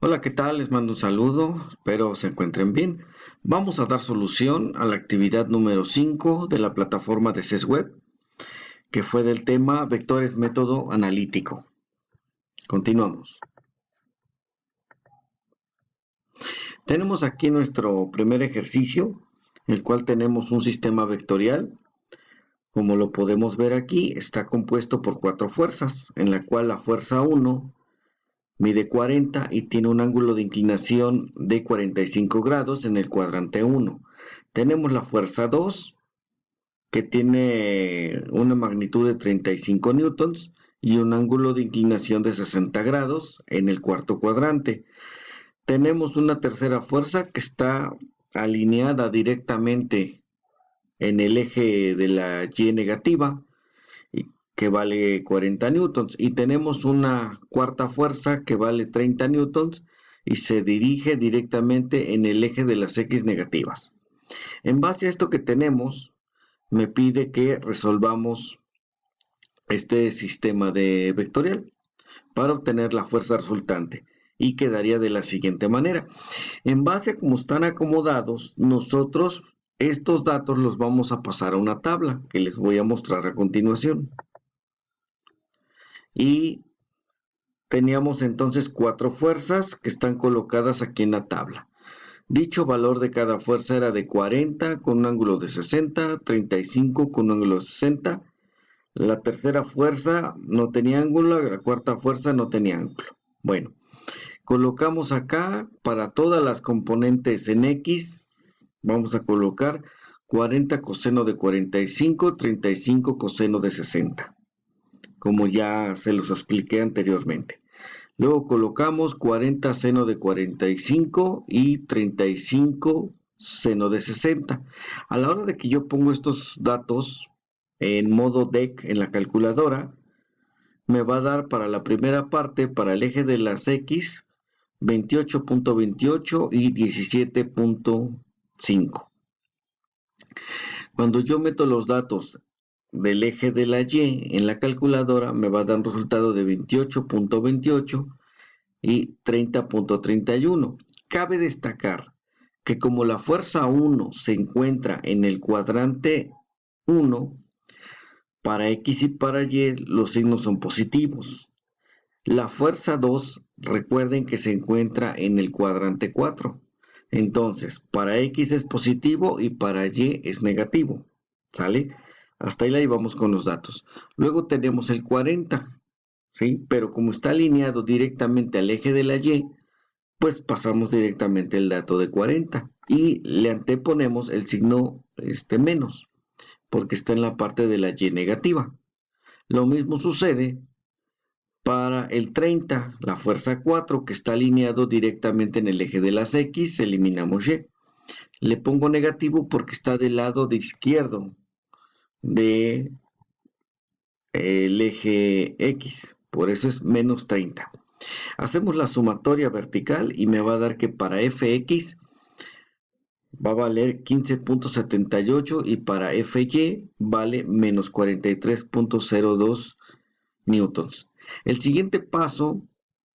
Hola, ¿qué tal? Les mando un saludo, espero se encuentren bien. Vamos a dar solución a la actividad número 5 de la plataforma de SESweb, que fue del tema vectores método analítico. Continuamos. Tenemos aquí nuestro primer ejercicio, el cual tenemos un sistema vectorial. Como lo podemos ver aquí, está compuesto por 4 fuerzas, en la cual la fuerza 1 mide 40 y tiene un ángulo de inclinación de 45 grados en el cuadrante 1. Tenemos la fuerza 2, que tiene una magnitud de 35 newtons y un ángulo de inclinación de 60 grados en el cuarto cuadrante. Tenemos una tercera fuerza que está alineada directamente en el eje de la Y negativa, que vale 40 newtons, y tenemos una cuarta fuerza que vale 30 newtons y se dirige directamente en el eje de las X negativas. En base a esto que tenemos, me pide que resolvamos este sistema de vectorial para obtener la fuerza resultante, y quedaría de la siguiente manera. En base a cómo están acomodados, nosotros estos datos los vamos a pasar a una tabla que les voy a mostrar a continuación. Y teníamos entonces 4 fuerzas que están colocadas aquí en la tabla. Dicho valor de cada fuerza era de 40 con un ángulo de 60, 35 con un ángulo de 60. La tercera fuerza no tenía ángulo, la cuarta fuerza no tenía ángulo. Bueno, colocamos acá para todas las componentes en X, vamos a colocar 40 coseno de 45, 35 coseno de 60, como ya se los expliqué anteriormente. Luego colocamos 40 seno de 45 y 35 seno de 60. A la hora de que yo pongo estos datos en modo DEC en la calculadora, me va a dar para la primera parte, para el eje de las X, 28.28 y 17.5. Cuando yo meto los datos del eje de la Y en la calculadora, me va a dar un resultado de 28.28 y 30.31. Cabe destacar que como la fuerza 1 se encuentra en el cuadrante 1, para X y para Y los signos son positivos. La fuerza 2, recuerden que se encuentra en el cuadrante 4. Entonces, para X es positivo y para Y es negativo. ¿Sale? Hasta ahí la llevamos con los datos. Luego tenemos el 40, ¿sí? Pero como está alineado directamente al eje de la Y, pues pasamos directamente el dato de 40 y le anteponemos el signo menos, porque está en la parte de la Y negativa. Lo mismo sucede para el 30, la fuerza 4, que está alineado directamente en el eje de las X, eliminamos Y. Le pongo negativo porque está del lado de izquierdo del eje X, por eso es menos 30. Hacemos la sumatoria vertical y me va a dar que para Fx va a valer 15.78 y para Fy vale menos 43.02 newtons. El siguiente paso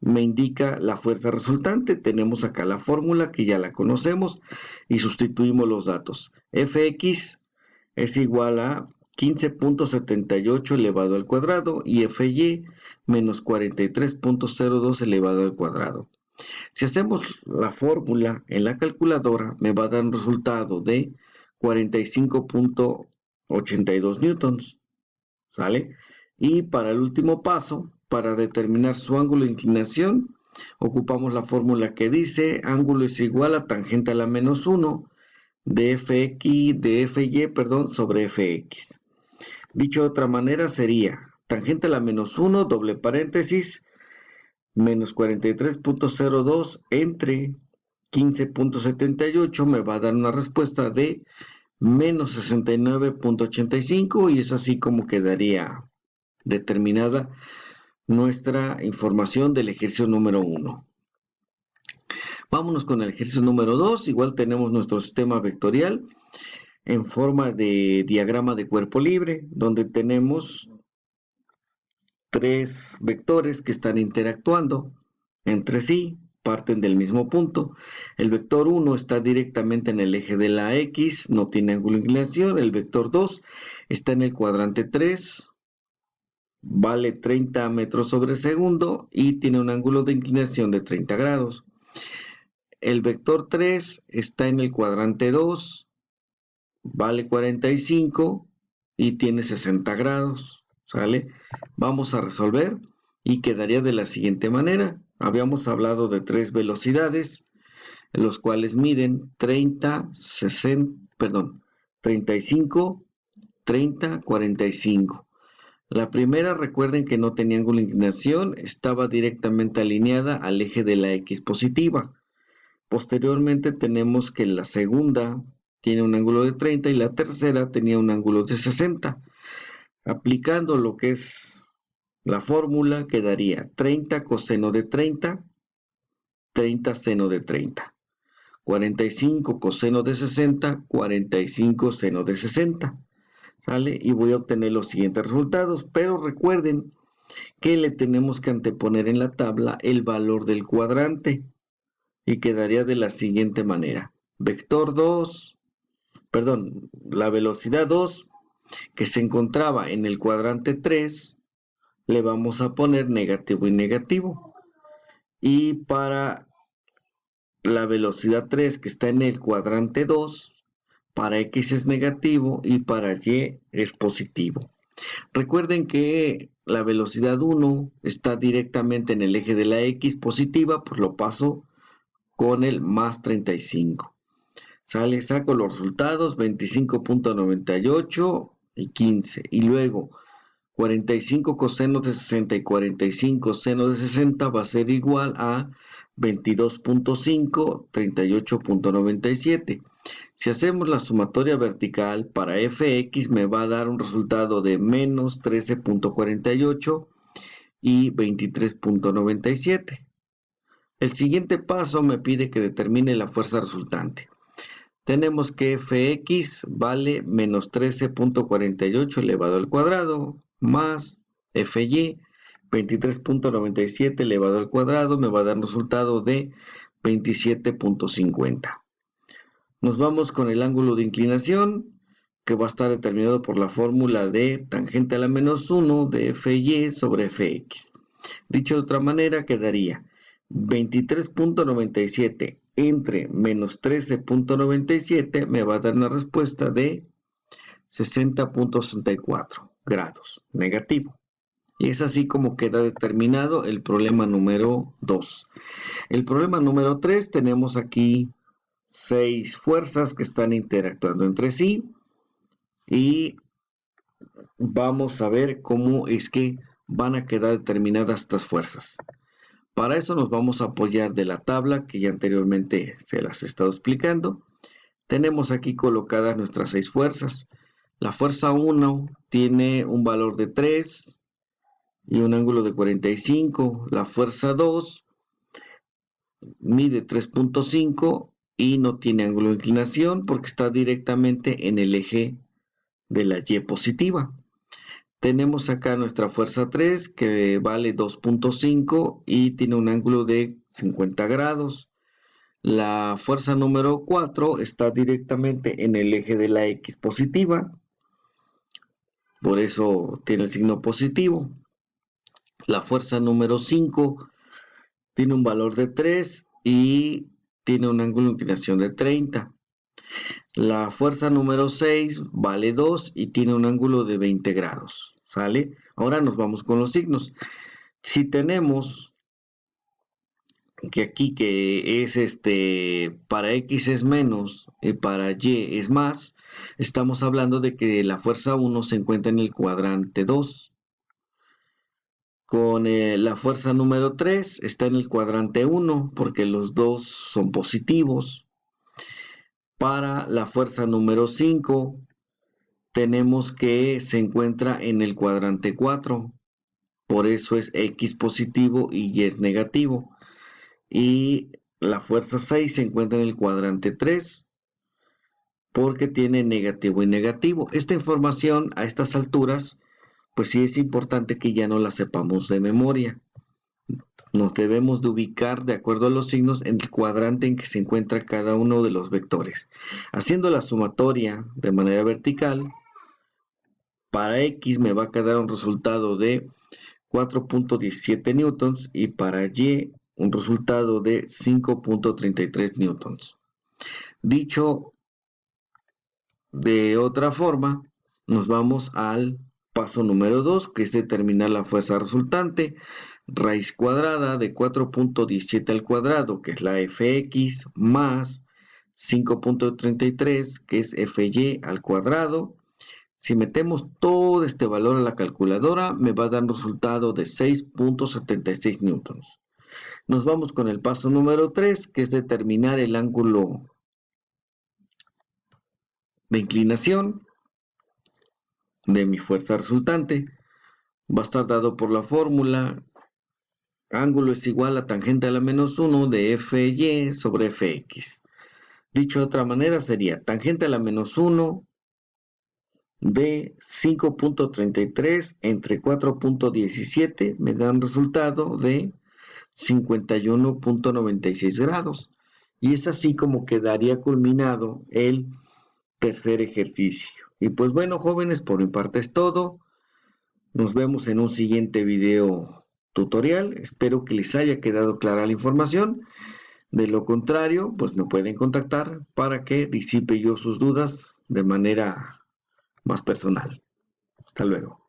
me indica la fuerza resultante. Tenemos acá la fórmula que ya la conocemos y sustituimos los datos. Fx es igual a 15.78 elevado al cuadrado y Fy menos 43.02 elevado al cuadrado. Si hacemos la fórmula en la calculadora, me va a dar un resultado de 45.82 newtons. ¿Sale? Y para el último paso, para determinar su ángulo de inclinación, ocupamos la fórmula que dice ángulo es igual a tangente a la menos 1 de Fy, sobre Fx. Dicho de otra manera sería tangente a la menos 1, doble paréntesis, menos 43.02 entre 15.78 me va a dar una respuesta de menos 69.85 y es así como quedaría determinada nuestra información del ejercicio número 1. Vámonos con el ejercicio número 2. Igual tenemos nuestro sistema vectorial en forma de diagrama de cuerpo libre, donde tenemos 3 vectores que están interactuando entre sí. parten del mismo punto. El vector 1 está directamente en el eje de la X, no tiene ángulo de inclinación. El vector 2 está en el cuadrante 3, vale 30 metros sobre segundo y tiene un ángulo de inclinación de 30 grados. El vector 3 está en el cuadrante 2, vale 45 y tiene 60 grados, ¿sale? Vamos a resolver y quedaría de la siguiente manera. Habíamos hablado de tres velocidades, los cuales miden 35, 30, 45. La primera, recuerden que no tenía ángulo de inclinación, estaba directamente alineada al eje de la X positiva. Posteriormente tenemos que la segunda tiene un ángulo de 30 y la tercera tenía un ángulo de 60. Aplicando lo que es la fórmula, quedaría 30 coseno de 30, 30 seno de 30. 45 coseno de 60, 45 seno de 60. ¿Sale? Y voy a obtener los siguientes resultados, pero recuerden que le tenemos que anteponer en la tabla el valor del cuadrante y quedaría de la siguiente manera. Vector 2, perdón, la velocidad 2 que se encontraba en el cuadrante 3, le vamos a poner negativo y negativo. Y para la velocidad 3 que está en el cuadrante 2, para X es negativo y para Y es positivo. Recuerden que la velocidad 1 está directamente en el eje de la X positiva, pues lo paso con el más 35. Sale, saco los resultados, 25.98 y 15. Y luego 45 coseno de 60 y 45 seno de 60 va a ser igual a 22.5, 38.97. Si hacemos la sumatoria vertical para fx me va a dar un resultado de menos 13.48 y 23.97. El siguiente paso me pide que determine la fuerza resultante. Tenemos que fx vale menos 13.48 elevado al cuadrado más fy 23.97 elevado al cuadrado me va a dar un resultado de 27.50. Nos vamos con el ángulo de inclinación, que va a estar determinado por la fórmula de tangente a la menos 1 de fy sobre fx. Dicho de otra manera, quedaría 23.97 entre menos 13.97 me va a dar una respuesta de 60.64 grados negativo. Y es así como queda determinado el problema número 2. El problema número 3, tenemos aquí 6 fuerzas que están interactuando entre sí y vamos a ver cómo es que van a quedar determinadas estas fuerzas. Para eso nos vamos a apoyar de la tabla que ya anteriormente se las he estado explicando. Tenemos aquí colocadas nuestras 6 fuerzas. La fuerza 1 tiene un valor de 3 y un ángulo de 45. La fuerza 2 mide 3.5 y no tiene ángulo de inclinación porque está directamente en el eje de la Y positiva. Tenemos acá nuestra fuerza 3 que vale 2.5 y tiene un ángulo de 50 grados. La fuerza número 4 está directamente en el eje de la X positiva, por eso tiene el signo positivo. La fuerza número 5 tiene un valor de 3 y tiene un ángulo de inclinación de 30. La fuerza número 6 vale 2 y tiene un ángulo de 20 grados. ¿Sale? Ahora nos vamos con los signos. Si tenemos que aquí que es para X es menos y para Y es más, estamos hablando de que la fuerza 1 se encuentra en el cuadrante 2. Con la fuerza número 3 está en el cuadrante 1 porque los dos son positivos. Para la fuerza número 5 tenemos que se encuentra en el cuadrante 4. Por eso es X positivo y Y es negativo. Y la fuerza 6 se encuentra en el cuadrante 3 porque tiene negativo y negativo. Esta información a estas alturas, pues sí es importante que ya no la sepamos de memoria. Nos debemos de ubicar de acuerdo a los signos en el cuadrante en que se encuentra cada uno de los vectores. Haciendo la sumatoria de manera vertical, para X me va a quedar un resultado de 4.17 newtons y para Y un resultado de 5.33 newtons. Dicho de otra forma, nos vamos al paso número 2, que es determinar la fuerza resultante. Raíz cuadrada de 4.17 al cuadrado, que es la Fx, más 5.33, que es Fy al cuadrado. Si metemos todo este valor a la calculadora, me va a dar un resultado de 6.76 newtons. Nos vamos con el paso número 3, que es determinar el ángulo de inclinación de mi fuerza resultante. Va a estar dado por la fórmula ángulo es igual a tangente a la menos 1 de Fy sobre Fx. Dicho de otra manera sería tangente a la menos 1 de 5.33 entre 4.17 me da un resultado de 51.96 grados. Y es así como quedaría culminado el tercer ejercicio. Y pues bueno, jóvenes, por mi parte es todo. Nos vemos en un siguiente video tutorial. Espero que les haya quedado clara la información. De lo contrario, pues me pueden contactar para que disipe yo sus dudas de manera más personal. Hasta luego.